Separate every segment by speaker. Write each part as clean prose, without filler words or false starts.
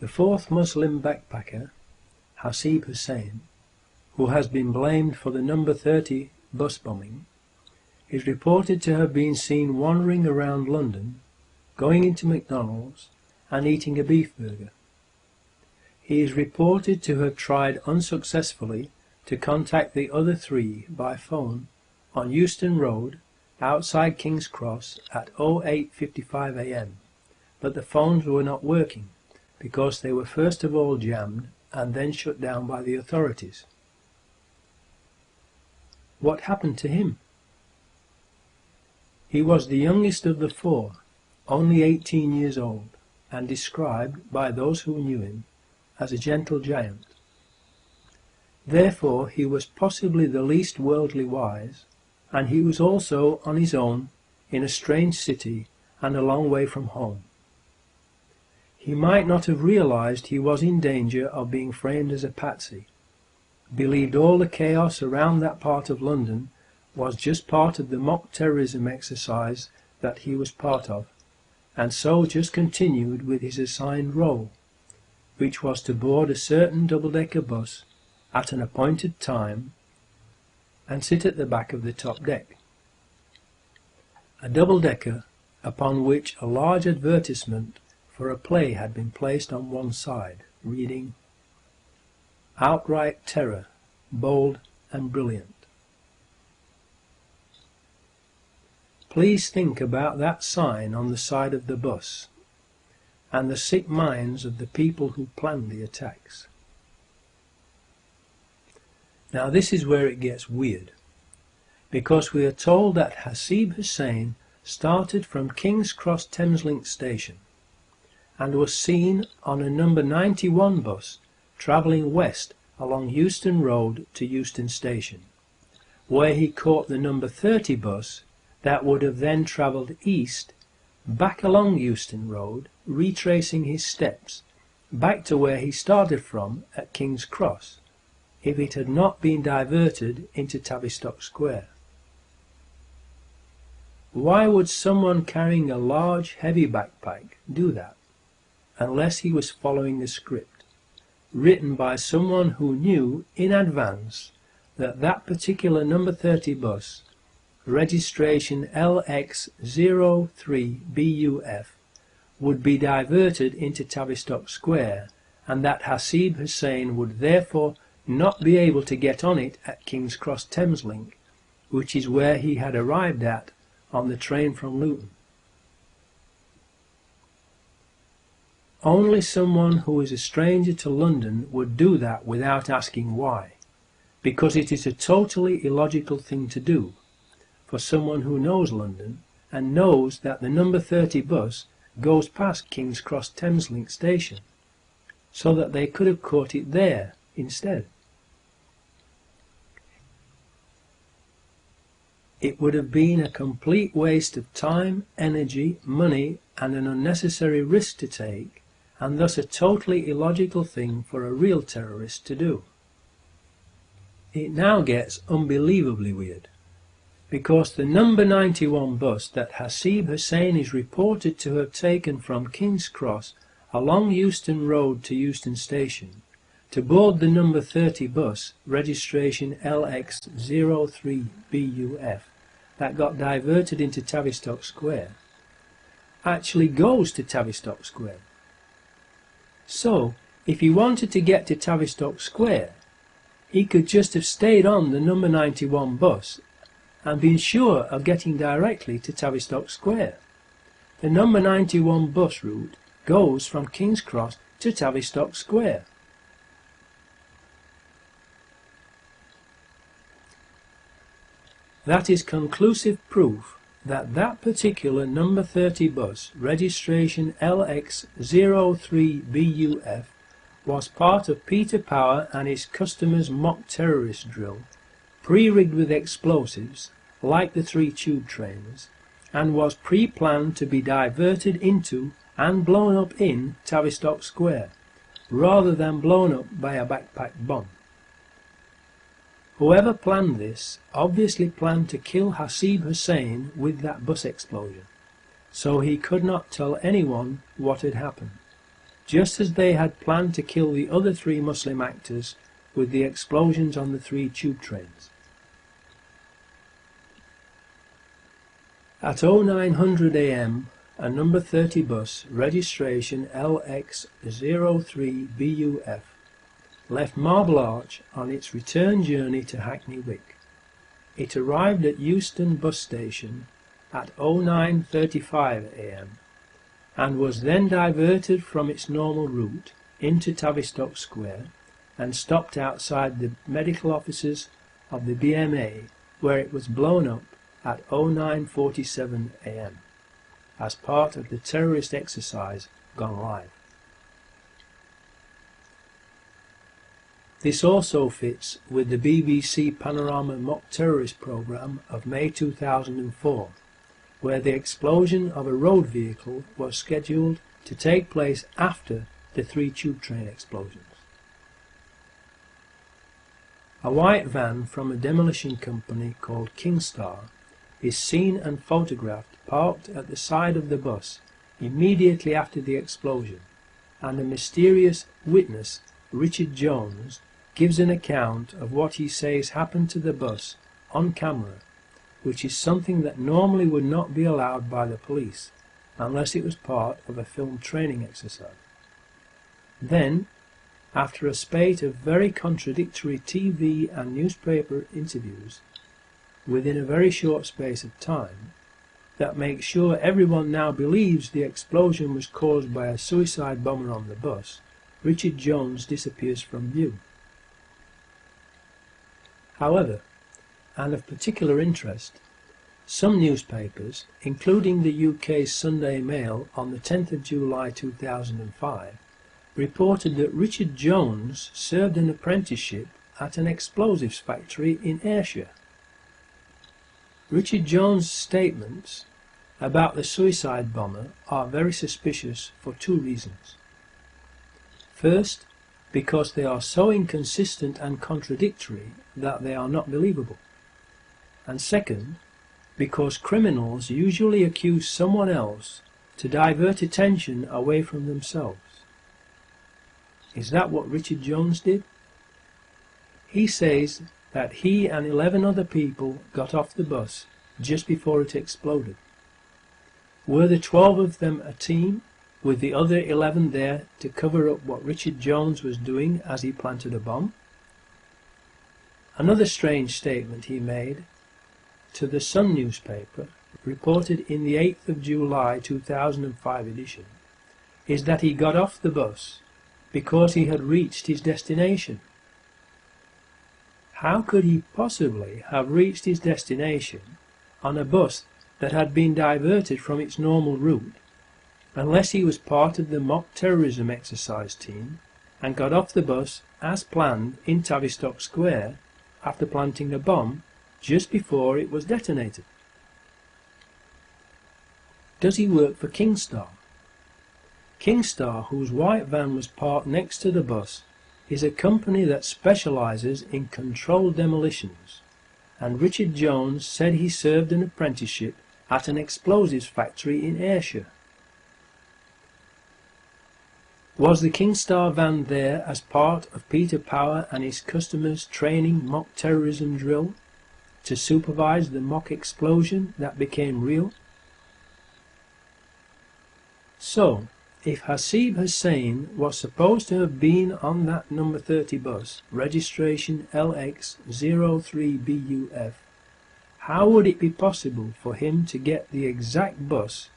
Speaker 1: The fourth Muslim backpacker, Hasib Hussein, who has been blamed for the number 30 bus bombing, is reported to have been seen wandering around London, going into McDonald's and eating a beef burger. He is reported to have tried unsuccessfully to contact the other three by phone on Euston Road outside King's Cross at 08:55 AM, but the phones were not working because they were first of all jammed and then shut down by the authorities. What happened to him? He was the youngest of the four, only 18 years old, and described by those who knew him as a gentle giant. Therefore he was possibly the least worldly wise, and he was also on his own in a strange city and a long way from home. He might not have realized he was in danger of being framed as a patsy, believed all the chaos around that part of London was just part of the mock terrorism exercise that he was part of, and so just continued with his assigned role, which was to board a certain double-decker bus at an appointed time and sit at the back of the top deck. A double-decker upon which a large advertisement for a play had been placed on one side, reading, "Outright terror, bold and brilliant." Please think about that sign on the side of the bus and the sick minds of the people who planned the attacks. Now this is where it gets weird, because we are told that Hasib Hussein started from King's Cross Thameslink station and was seen on a number 91 bus travelling west along Euston Road to Euston Station, where he caught the number 30 bus that would have then travelled east, back along Euston Road, retracing his steps, back to where he started from at King's Cross, if it had not been diverted into Tavistock Square. Why would someone carrying a large, heavy backpack do that, unless he was following a script, written by someone who knew in advance that that particular number 30 bus, registration LX03BUF, would be diverted into Tavistock Square, and that Hasib Hussein would therefore not be able to get on it at King's Cross Thameslink, which is where he had arrived at on the train from Luton? Only someone who is a stranger to London would do that without asking why, because it is a totally illogical thing to do for someone who knows London and knows that the number 30 bus goes past King's Cross Thameslink station, so that they could have caught it there instead. It would have been a complete waste of time, energy, money, and an unnecessary risk to take, and thus a totally illogical thing for a real terrorist to do. It now gets unbelievably weird, because the number 91 bus that Hasib Hussein is reported to have taken from King's Cross along Euston Road to Euston Station to board the number 30 bus, registration LX03BUF, that got diverted into Tavistock Square, actually goes to Tavistock Square. So, if he wanted to get to Tavistock Square, he could just have stayed on the number 91 bus and been sure of getting directly to Tavistock Square. The number 91 bus route goes from King's Cross to Tavistock Square. That is conclusive proof that that particular number 30 bus, registration LX03BUF, was part of Peter Power and his customers' mock terrorist drill, pre-rigged with explosives, like the 3 tube trains, and was pre-planned to be diverted into and blown up in Tavistock Square, rather than blown up by a backpack bomb. Whoever planned this obviously planned to kill Hasib Hussein with that bus explosion, so he could not tell anyone what had happened. just as they had planned to kill the other 3 Muslim actors with the explosions on the 3 tube trains. At 0900 am, a number 30 bus, registration LX03BUF, left Marble Arch on its return journey to Hackney Wick. It arrived at Euston bus station at 09:35 am and was then diverted from its normal route into Tavistock Square and stopped outside the medical offices of the BMA, where it was blown up at 09:47 am as part of the terrorist exercise gone live. This also fits with the BBC Panorama mock terrorist programme of May 2004, where the explosion of a road vehicle was scheduled to take place after the 3 tube train explosions. A white van from a demolition company called Kingstar is seen and photographed parked at the side of the bus immediately after the explosion, and a mysterious witness, Richard Jones, gives an account of what he says happened to the bus on camera, which is something that normally would not be allowed by the police unless it was part of a film training exercise. Then, after a spate of very contradictory TV and newspaper interviews within a very short space of time, that makes sure everyone now believes the explosion was caused by a suicide bomber on the bus, Richard Jones disappears from view. However, and of particular interest, some newspapers, including the UK's Sunday Mail on the 10th of July 2005, reported that Richard Jones served an apprenticeship at an explosives factory in Ayrshire. Richard Jones' statements about the suicide bomber are very suspicious for 2 reasons. First, because they are so inconsistent and contradictory that they are not believable. And second, because criminals usually accuse someone else to divert attention away from themselves. Is that what Richard Jones did? He says that he and 11 other people got off the bus just before it exploded. Were the 12 of them a team, with the other 11 there to cover up what Richard Jones was doing as he planted a bomb? Another strange statement he made to the Sun newspaper, reported in the 8th of July 2005 edition, is that he got off the bus because he had reached his destination. How could he possibly have reached his destination on a bus that had been diverted from its normal route, unless he was part of the mock terrorism exercise team and got off the bus as planned in Tavistock Square after planting a bomb just before it was detonated? Does he work for Kingstar? Kingstar, whose white van was parked next to the bus, is a company that specialises in controlled demolitions, and Richard Jones said he served an apprenticeship at an explosives factory in Ayrshire. Was the Kingstar van there as part of Peter Power and his customers' training mock terrorism drill to supervise the mock explosion that became real? So, if Hasib Hussain was supposed to have been on that number 30 bus, registration LX03BUF, how would it be possible for him to get the exact bus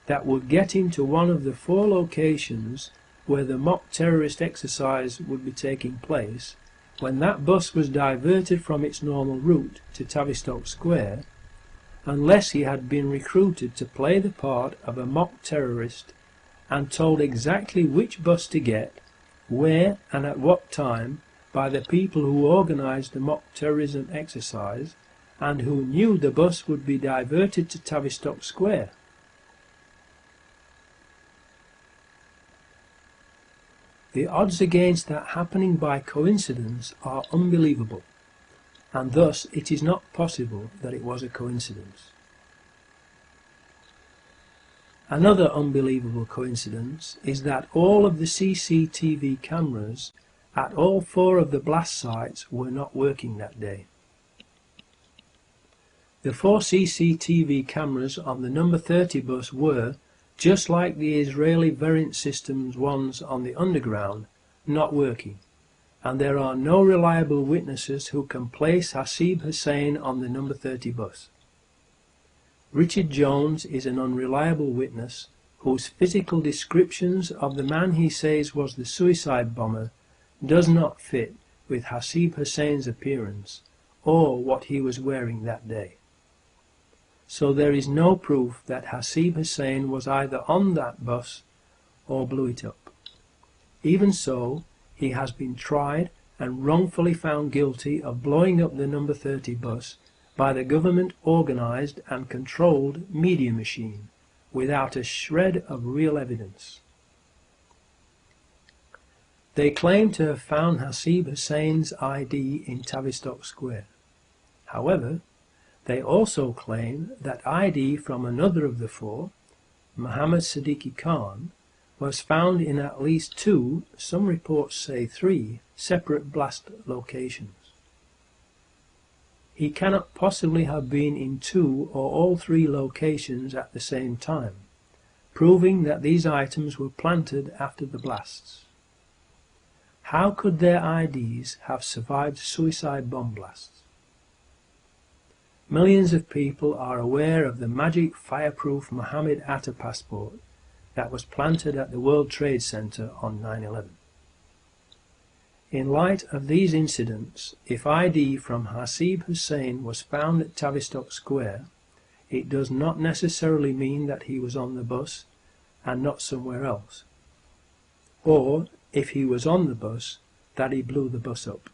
Speaker 1: that would get him to one of the 4 locations where the mock terrorist exercise would be taking place, when that bus was diverted from its normal route to Tavistock Square, unless he had been recruited to play the part of a mock terrorist and told exactly which bus to get, where and at what time by the people who organised the mock terrorism exercise and who knew the bus would be diverted to Tavistock Square? The odds against that happening by coincidence are unbelievable, and thus it is not possible that it was a coincidence. Another unbelievable coincidence is that all of the CCTV cameras at all 4 of the blast sites were not working that day. The 4 CCTV cameras on the number 30 bus were, just like the Israeli Variant Systems ones on the underground, not working, and there are no reliable witnesses who can place Hasib Hussein on the number 30 bus. Richard Jones is an unreliable witness whose physical descriptions of the man he says was the suicide bomber does not fit with Hasib Hussein's appearance or what he was wearing that day. So there is no proof that Hasib Hussein was either on that bus or blew it up. Even so, he has been tried and wrongfully found guilty of blowing up the number 30 bus by the government-organized and controlled media machine, without a shred of real evidence. They claim to have found Hasib Hussein's ID in Tavistock Square. However, they also claim that ID from another of the 4, Mohammed Siddiqui Khan, was found in at least 2, some reports say 3, separate blast locations. He cannot possibly have been in 2 or all 3 locations at the same time, proving that these items were planted after the blasts. How could their IDs have survived suicide bomb blasts? Millions of people are aware of the magic fireproof Mohammed Atta passport that was planted at the World Trade Center on 9/11. In light of these incidents, if ID from Hasib Hussein was found at Tavistock Square, it does not necessarily mean that he was on the bus and not somewhere else. Or, if he was on the bus, that he blew the bus up.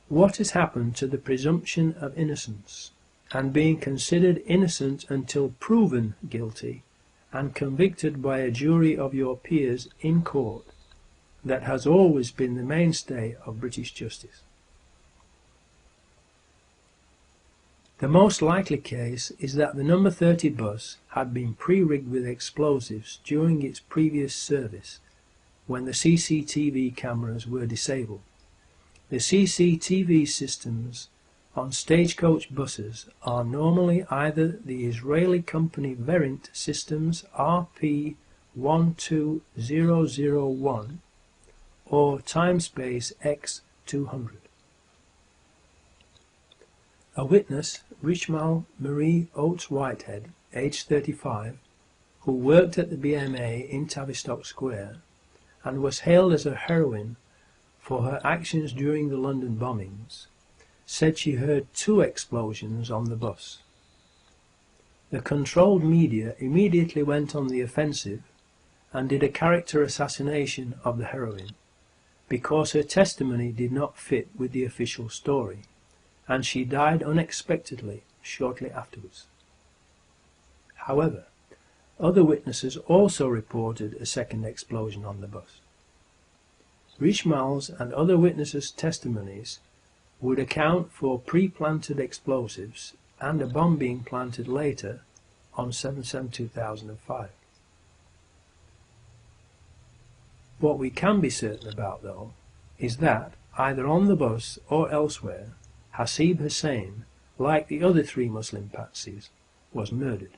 Speaker 1: What has happened to the presumption of innocence, and being considered innocent until proven guilty and convicted by a jury of your peers in court, that has always been the mainstay of British justice? The most likely case is that the number 30 bus had been pre-rigged with explosives during its previous service when the CCTV cameras were disabled. The CCTV systems on stagecoach buses are normally either the Israeli company Variant Systems RP12001 or Timespace X200. A witness, Richmal Marie Oates Whitehead, aged 35, who worked at the BMA in Tavistock Square and was hailed as a heroine for her actions during the London bombings, said she heard 2 explosions on the bus. The controlled media immediately went on the offensive and did a character assassination of the heroine, because her testimony did not fit with the official story, and she died unexpectedly shortly afterwards. However, other witnesses also reported a second explosion on the bus. Richmal's and other witnesses' testimonies would account for pre-planted explosives and a bomb being planted later on 7/7/2005. What we can be certain about, though, is that, either on the bus or elsewhere, Hasib Hussein, like the other 3 Muslim patsies, was murdered.